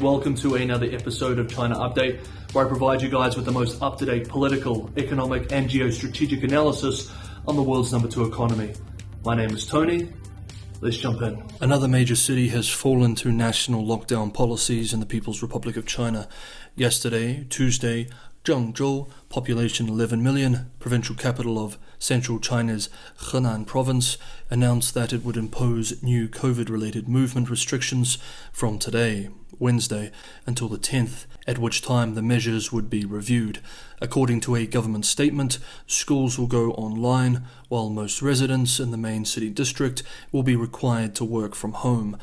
Welcome to another episode of China Update, where I provide you guys with the most up-to-date political, economic and geostrategic analysis on the world's number 2 economy. My name is Tony. Let's jump in. Another major city has fallen to national lockdown policies in the People's Republic of China. Yesterday, Tuesday, Zhengzhou, population 11 million, provincial capital of central China's Henan province, announced that it would impose new COVID-related movement restrictions from today, Wednesday, until the 10th, at which time the measures would be reviewed. According to a government statement, schools will go online, while most residents in the main city district will be required to work from home.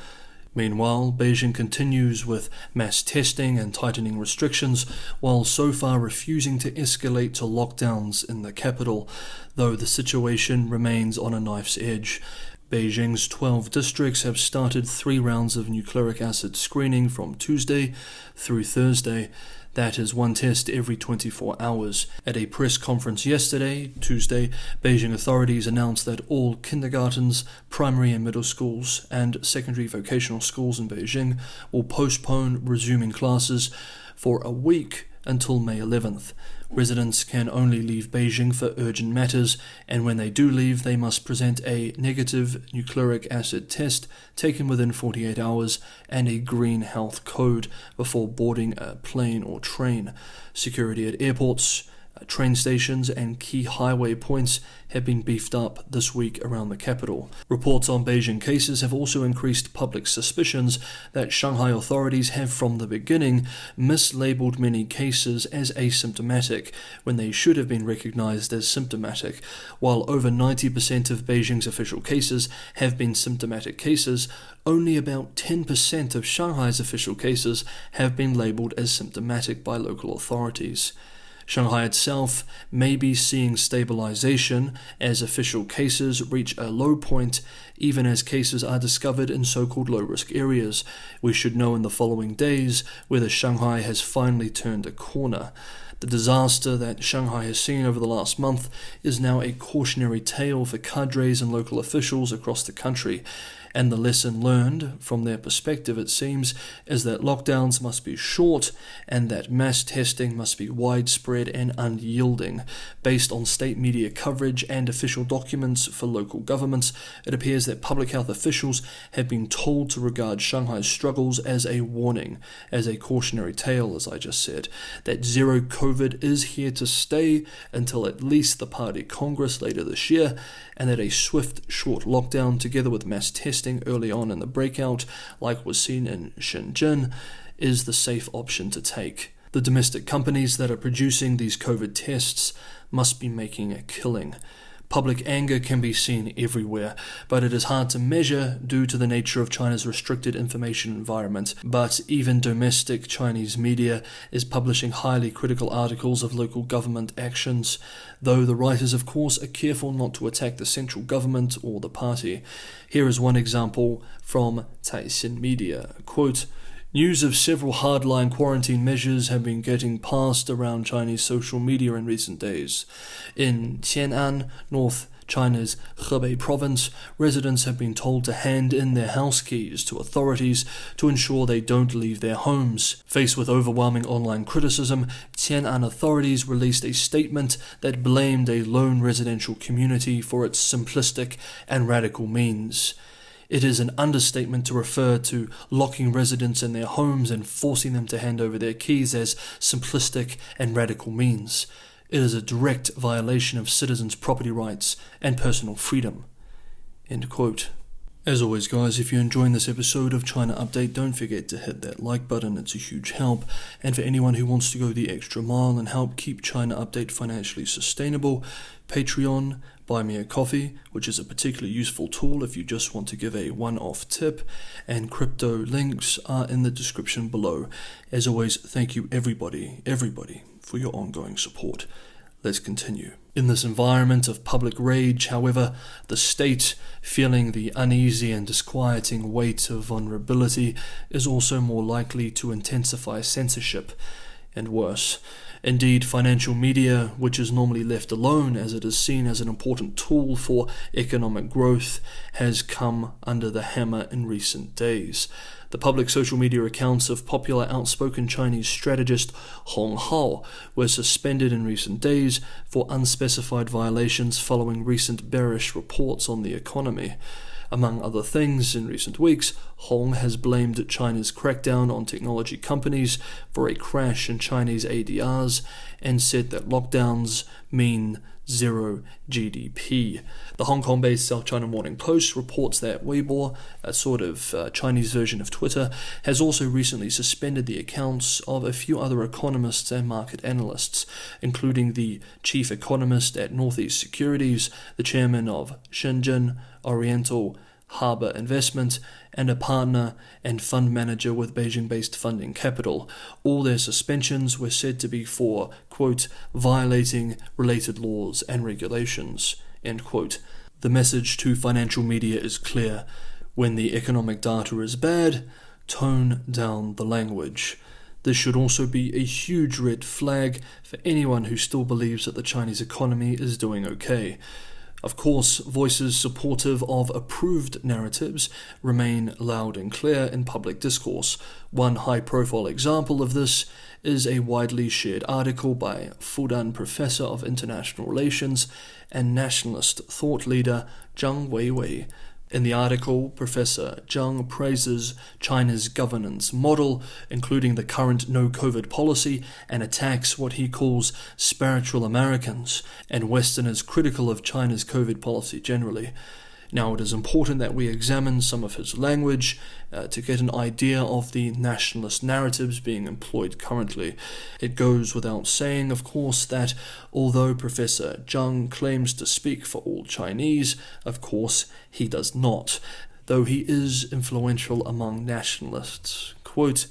Meanwhile, Beijing continues with mass testing and tightening restrictions, while so far refusing to escalate to lockdowns in the capital, though the situation remains on a knife's edge. Beijing's 12 districts have started 3 rounds of nucleic acid screening from Tuesday through Thursday. That is 1 test every 24 hours. At a press conference yesterday, Tuesday, Beijing authorities announced that all kindergartens, primary and middle schools, and secondary vocational schools in Beijing will postpone resuming classes for a week until May 11th. Residents can only leave Beijing for urgent matters, and when they do leave, they must present a negative nucleic acid test taken within 48 hours and a green health code before boarding a plane or train. Security at airports, train stations and key highway points have been beefed up this week around the capital. Reports on Beijing cases have also increased public suspicions that Shanghai authorities have from the beginning mislabeled many cases as asymptomatic when they should have been recognized as symptomatic. While over 90% of Beijing's official cases have been symptomatic cases, only about 10% of Shanghai's official cases have been labeled as symptomatic by local authorities. Shanghai itself may be seeing stabilization as official cases reach a low point, even as cases are discovered in so-called low-risk areas. We should know in the following days whether Shanghai has finally turned a corner. The disaster that Shanghai has seen over the last month is now a cautionary tale for cadres and local officials across the country. And the lesson learned, from their perspective it seems, is that lockdowns must be short and that mass testing must be widespread and unyielding. Based on state media coverage and official documents for local governments, it appears that public health officials have been told to regard Shanghai's struggles as a warning, as a cautionary tale, as I just said, that zero COVID is here to stay until at least the Party Congress later this year, and that a swift, short lockdown together with mass testing early on in the breakout, like was seen in Shenzhen, is the safe option to take. The domestic companies that are producing these COVID tests must be making a killing. Public anger can be seen everywhere, but it is hard to measure due to the nature of China's restricted information environment. But even domestic Chinese media is publishing highly critical articles of local government actions, though the writers, of course, are careful not to attack the central government or the party. Here is one example from Caixin Media. Quote, "News of several hardline quarantine measures have been getting passed around Chinese social media in recent days. In Qian'an, North China's Hebei province, residents have been told to hand in their house keys to authorities to ensure they don't leave their homes. Faced with overwhelming online criticism, Qian'an authorities released a statement that blamed a lone residential community for its simplistic and radical means. It is an understatement to refer to locking residents in their homes and forcing them to hand over their keys as simplistic and radical means. It is a direct violation of citizens' property rights and personal freedom." End quote. As always, guys, if you're enjoying this episode of China Update, don't forget to hit that like button. It's a huge help. And for anyone who wants to go the extra mile and help keep China Update financially sustainable, Patreon, Buy Me a Coffee, which is a particularly useful tool if you just want to give a one-off tip, and crypto links are in the description below. As always, thank you everybody, for your ongoing support. Let's continue. In this environment of public rage, however, the state, feeling the uneasy and disquieting weight of vulnerability, is also more likely to intensify censorship. And worse, Indeed, financial media, which is normally left alone as it is seen as an important tool for economic growth, has come under the hammer in recent days. The public social media accounts of popular outspoken Chinese strategist Hong Hao were suspended in recent days for unspecified violations following recent bearish reports on the economy. Among other things, in recent weeks, Hong has blamed China's crackdown on technology companies for a crash in Chinese ADRs and said that lockdowns mean zero GDP. The Hong Kong-based South China Morning Post reports that Weiwei, a sort of Chinese version of Twitter, has also recently suspended the accounts of a few other economists and market analysts, including the chief economist at Northeast Securities, the chairman of Shenzhen Oriental Harbour Investment, and a partner and fund manager with Beijing-based Funding Capital. All their suspensions were said to be for, quote, violating related laws and regulations, end quote. The message to financial media is clear. When the economic data is bad, tone down the language. This should also be a huge red flag for anyone who still believes that the Chinese economy is doing okay. Of course, voices supportive of approved narratives remain loud and clear in public discourse. One high-profile example of this is a widely shared article by Fudan Professor of International Relations and nationalist thought leader Zhang Weiwei. In the article, Professor Zhang praises China's governance model, including the current no-COVID policy, and attacks what he calls spiritual Americans and Westerners critical of China's COVID policy generally. Now, it is important that we examine some of his language to get an idea of the nationalist narratives being employed currently. It goes without saying, of course, that although Professor Zhang claims to speak for all Chinese, of course, he does not, though he is influential among nationalists. Quote,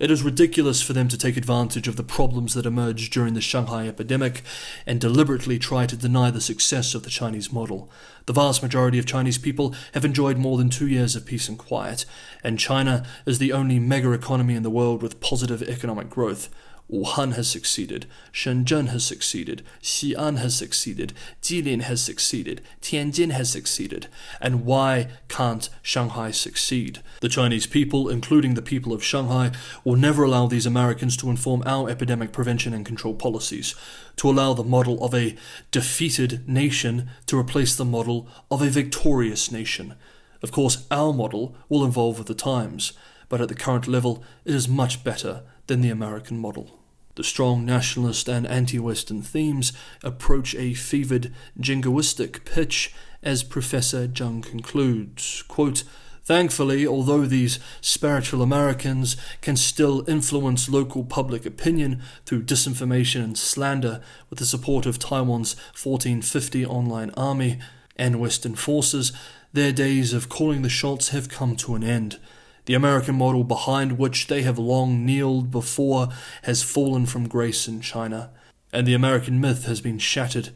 "It is ridiculous for them to take advantage of the problems that emerged during the Shanghai epidemic and deliberately try to deny the success of the Chinese model. The vast majority of Chinese people have enjoyed more than 2 years of peace and quiet, and China is the only mega economy in the world with positive economic growth. Wuhan has succeeded, Shenzhen has succeeded, Xi'an has succeeded, Jilin has succeeded, Tianjin has succeeded. And why can't Shanghai succeed? The Chinese people, including the people of Shanghai, will never allow these Americans to inform our epidemic prevention and control policies, to allow the model of a defeated nation to replace the model of a victorious nation. Of course, our model will evolve with the times, but at the current level, it is much better than the American model." The strong nationalist and anti-Western themes approach a fevered jingoistic pitch as Professor Zhang concludes, quote, "Thankfully, although these spiritual Americans can still influence local public opinion through disinformation and slander with the support of Taiwan's 1450 online army and Western forces, their days of calling the shots have come to an end. The American model behind which they have long kneeled before has fallen from grace in China, and the American myth has been shattered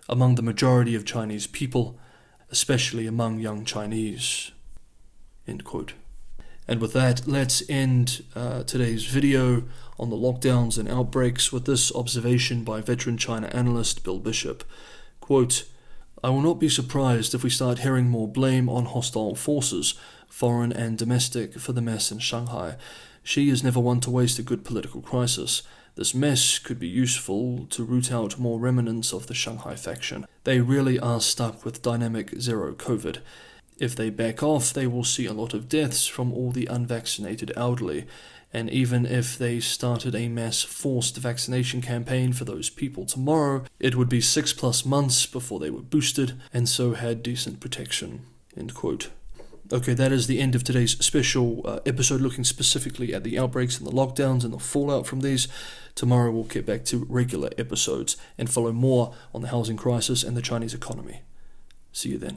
among the majority of Chinese people, especially among young Chinese." End quote. And with that, let's end today's video on the lockdowns and outbreaks with this observation by veteran China analyst Bill Bishop. Quote, "I will not be surprised if we start hearing more blame on hostile forces, foreign and domestic, for the mess in Shanghai. Xi is never one to waste a good political crisis. This mess could be useful to root out more remnants of the Shanghai faction. They really are stuck with dynamic zero COVID. If they back off, they will see a lot of deaths from all the unvaccinated elderly. And even if they started a mass forced vaccination campaign for those people tomorrow, it would be 6+ months before they were boosted and so had decent protection." End quote. Okay, that is the end of today's special episode looking specifically at the outbreaks and the lockdowns and the fallout from these. Tomorrow we'll get back to regular episodes and follow more on the housing crisis and the Chinese economy. See you then.